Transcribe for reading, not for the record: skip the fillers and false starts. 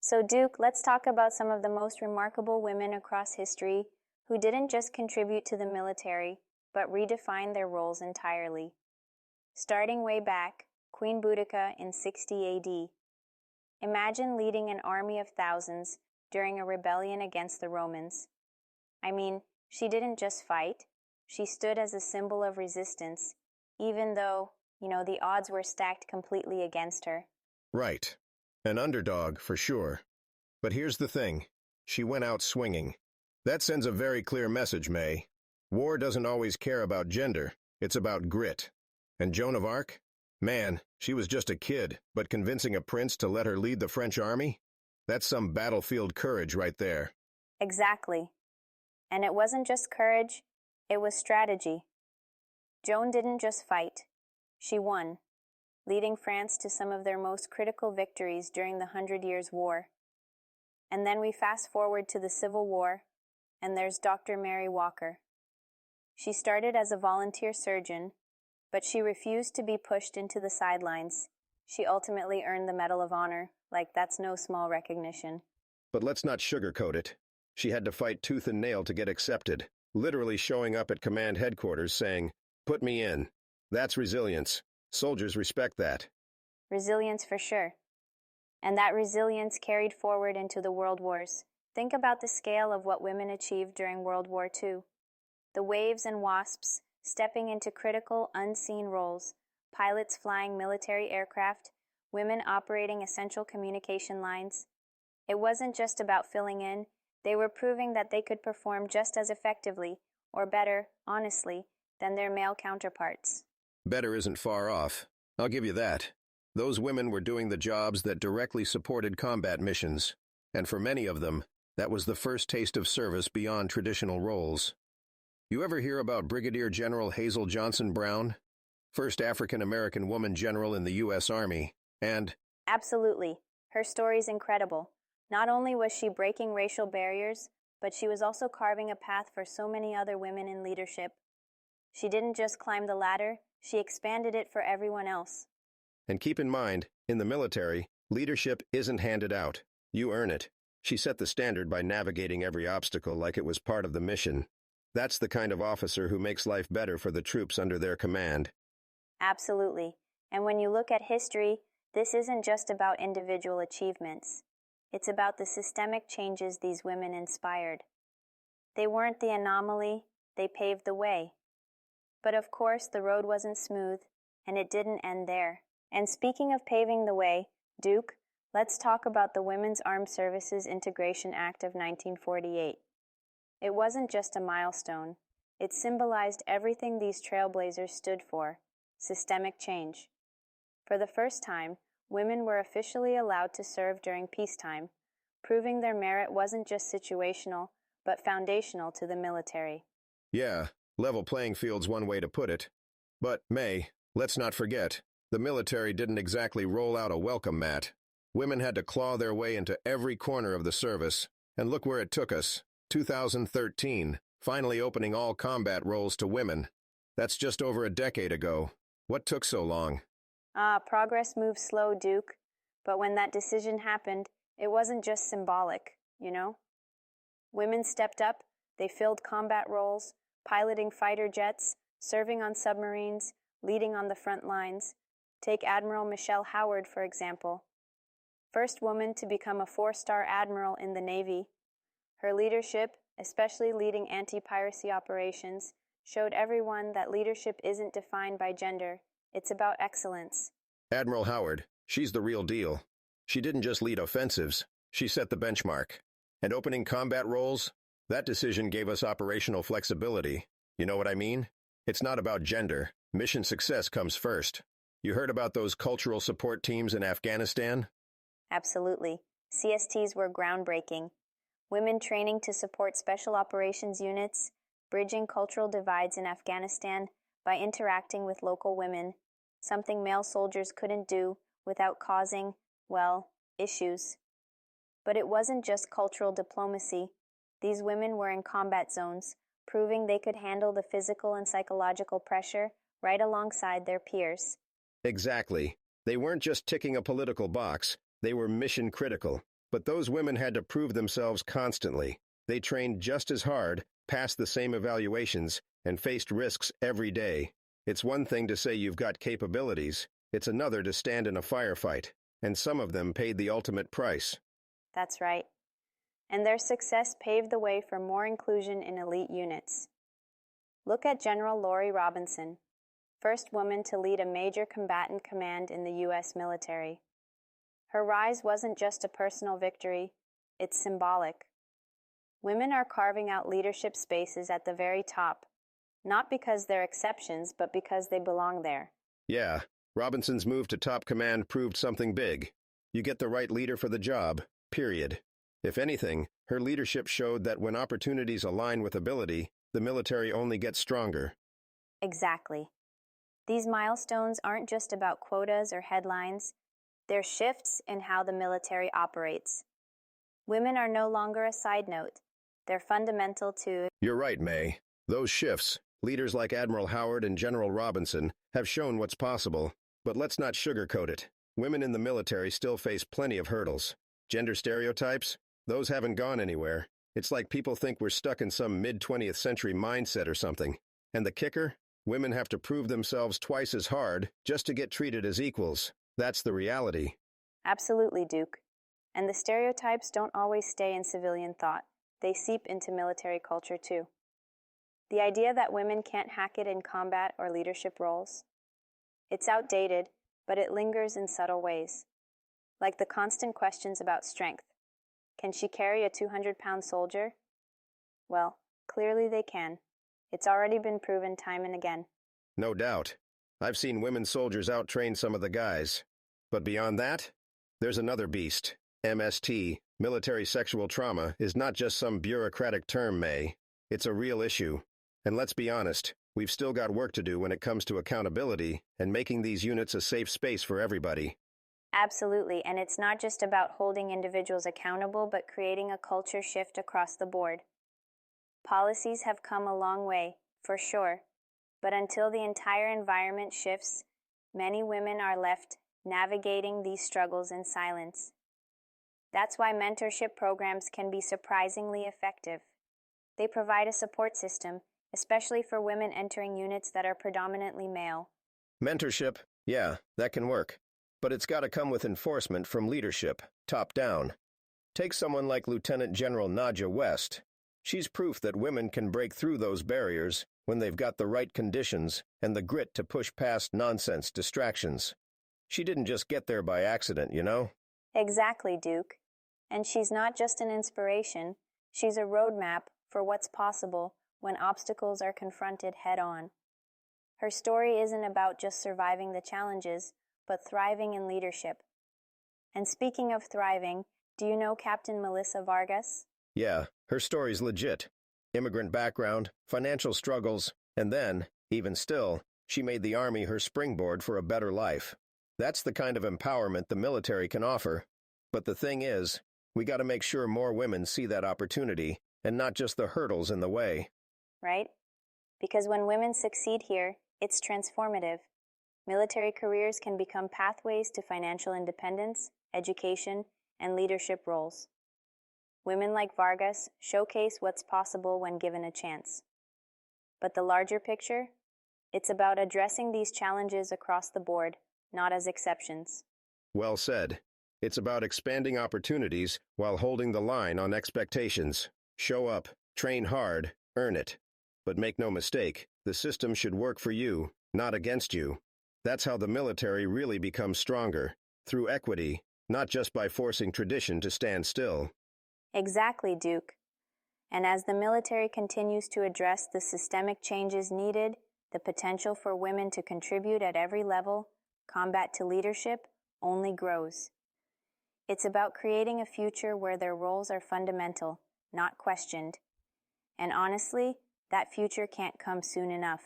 So, Duke, let's talk about some of the most remarkable women across history who didn't just contribute to the military, but redefined their roles entirely. Starting way back, Queen Boudica in 60 AD. Imagine leading an army of thousands during a rebellion against the Romans. I mean, she didn't just fight, she stood as a symbol of resistance, even though, the odds were stacked completely against her. Right. An underdog, for sure. But here's the thing. She went out swinging. That sends a very clear message, May. War doesn't always care about gender. It's about grit. And Joan of Arc? Man, she was just a kid, but convincing a prince to let her lead the French army? That's some battlefield courage right there. Exactly. And it wasn't just courage, it was strategy. Joan didn't just fight. She won, leading France to some of their most critical victories during the 100 Years' War. And then we fast forward to the Civil War, and there's Dr. Mary Walker. She started as a volunteer surgeon, but she refused to be pushed into the sidelines. She ultimately earned the Medal of Honor, like that's no small recognition. But let's not sugarcoat it. She had to fight tooth and nail to get accepted, literally showing up at command headquarters saying, "Put me in." That's resilience. Soldiers respect that. Resilience for sure. And that resilience carried forward into the World Wars. Think about the scale of what women achieved during World War II. The waves and wasps stepping into critical, unseen roles, pilots flying military aircraft, women operating essential communication lines. It wasn't just about filling in, they were proving that they could perform just as effectively, or better, honestly, than their male counterparts. Better isn't far off. I'll give you that. Those women were doing the jobs that directly supported combat missions, and for many of them, that was the first taste of service beyond traditional roles. You ever hear about Brigadier General Hazel Johnson Brown? First African-American woman general in the U.S. Army, and... Absolutely. Her story's incredible. Not only was she breaking racial barriers, but she was also carving a path for so many other women in leadership. She didn't just climb the ladder, she expanded it for everyone else. And keep in mind, in the military, leadership isn't handed out. You earn it. She set the standard by navigating every obstacle like it was part of the mission. That's the kind of officer who makes life better for the troops under their command. Absolutely. And when you look at history, this isn't just about individual achievements. It's about the systemic changes these women inspired. They weren't the anomaly, they paved the way. But of course, the road wasn't smooth, and it didn't end there. And speaking of paving the way, Duke, let's talk about the Women's Armed Services Integration Act of 1948. It wasn't just a milestone. It symbolized everything these trailblazers stood for: systemic change. For the first time, women were officially allowed to serve during peacetime, proving their merit wasn't just situational, but foundational to the military. Yeah, level playing field's one way to put it. But, May, let's not forget, the military didn't exactly roll out a welcome mat. Women had to claw their way into every corner of the service, and look where it took us. 2013, finally opening all combat roles to women. That's just over a decade ago. What took so long? Progress moves slow, Duke. But when that decision happened, it wasn't just symbolic, Women stepped up, they filled combat roles, piloting fighter jets, serving on submarines, leading on the front lines. Take Admiral Michelle Howard, for example. First woman to become a 4-star admiral in the Navy. Her leadership, especially leading anti-piracy operations, showed everyone that leadership isn't defined by gender. It's about excellence. Admiral Howard, she's the real deal. She didn't just lead offensives, she set the benchmark. And opening combat roles? That decision gave us operational flexibility. You know what I mean? It's not about gender. Mission success comes first. You heard about those cultural support teams in Afghanistan? Absolutely. CSTs were groundbreaking. Women training to support special operations units, bridging cultural divides in Afghanistan by interacting with local women, something male soldiers couldn't do without causing, issues. But it wasn't just cultural diplomacy. These women were in combat zones, proving they could handle the physical and psychological pressure right alongside their peers. Exactly. They weren't just ticking a political box, they were mission critical. But those women had to prove themselves constantly. They trained just as hard, passed the same evaluations, and faced risks every day. It's one thing to say you've got capabilities. It's another to stand in a firefight. And some of them paid the ultimate price. That's right. And their success paved the way for more inclusion in elite units. Look at General Lori Robinson, first woman to lead a major combatant command in the U.S. military. Her rise wasn't just a personal victory, it's symbolic. Women are carving out leadership spaces at the very top, not because they're exceptions, but because they belong there. Yeah, Robinson's move to top command proved something big. You get the right leader for the job, period. If anything, her leadership showed that when opportunities align with ability, the military only gets stronger. Exactly. These milestones aren't just about quotas or headlines, they're shifts in how the military operates. Women are no longer a side note. They're fundamental to... You're right, May. Those shifts, leaders like Admiral Howard and General Robinson, have shown what's possible. But let's not sugarcoat it. Women in the military still face plenty of hurdles. Gender stereotypes? Those haven't gone anywhere. It's like people think we're stuck in some mid-20th century mindset or something. And the kicker? Women have to prove themselves twice as hard just to get treated as equals. That's the reality. Absolutely, Duke. And the stereotypes don't always stay in civilian thought. They seep into military culture too. The idea that women can't hack it in combat or leadership roles. It's outdated, but it lingers in subtle ways. Like the constant questions about strength. Can she carry a 200-pound soldier? Well, clearly they can. It's already been proven time and again. No doubt. I've seen women soldiers out-train some of the guys. But beyond that, there's another beast. MST, military sexual trauma, is not just some bureaucratic term, May. It's a real issue. And let's be honest, we've still got work to do when it comes to accountability and making these units a safe space for everybody. Absolutely, and it's not just about holding individuals accountable, but creating a culture shift across the board. Policies have come a long way, for sure, but until the entire environment shifts, many women are left navigating these struggles in silence. That's why mentorship programs can be surprisingly effective. They provide a support system, especially for women entering units that are predominantly male. Mentorship, yeah, that can work. But it's got to come with enforcement from leadership, top down. Take someone like Lieutenant General Nadja West. She's proof that women can break through those barriers when they've got the right conditions and the grit to push past nonsense distractions. She didn't just get there by accident, you know? Exactly, Duke. And she's not just an inspiration, she's a roadmap for what's possible when obstacles are confronted head-on. Her story isn't about just surviving the challenges, but thriving in leadership. And speaking of thriving, do you know Captain Melissa Vargas? Yeah, her story's legit. Immigrant background, financial struggles, and then, even still, she made the Army her springboard for a better life. That's the kind of empowerment the military can offer. But the thing is, we got to make sure more women see that opportunity, and not just the hurdles in the way. Right? Because when women succeed here, it's transformative. Military careers can become pathways to financial independence, education, and leadership roles. Women like Vargas showcase what's possible when given a chance. But the larger picture? It's about addressing these challenges across the board, not as exceptions. Well said. It's about expanding opportunities while holding the line on expectations. Show up, train hard, earn it. But make no mistake, the system should work for you, not against you. That's how the military really becomes stronger, through equity, not just by forcing tradition to stand still. Exactly, Duke. And as the military continues to address the systemic changes needed, the potential for women to contribute at every level, combat to leadership, only grows. It's about creating a future where their roles are fundamental, not questioned. And honestly, that future can't come soon enough.